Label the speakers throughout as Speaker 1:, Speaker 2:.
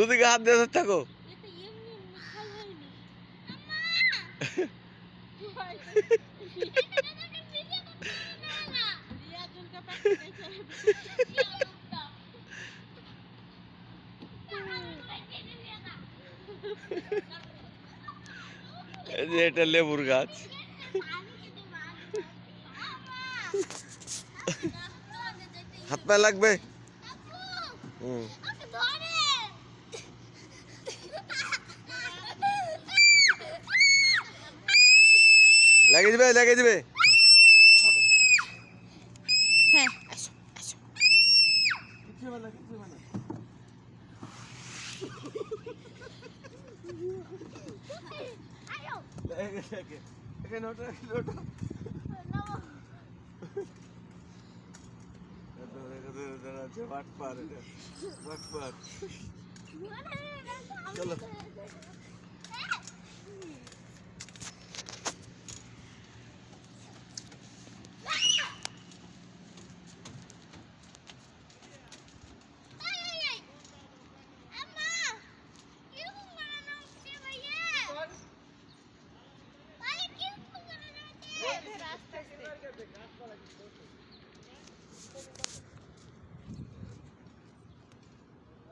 Speaker 1: দুদিকে হাত দিয়ে থাকো। এই যে এটা লেবুর গাছ। হাত পায়ে লাগবে। লেগে যাবে, লেগে যাবে।
Speaker 2: হ্যাঁ, আসো আসো।
Speaker 1: এখানে ওটা চলো।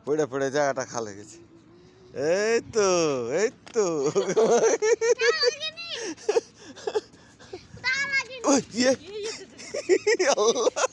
Speaker 1: পড়ে পড়ে জায়গাটা খালে গেছে। এই তো, এই তো। ওই, ইয়ে। আল্লাহ।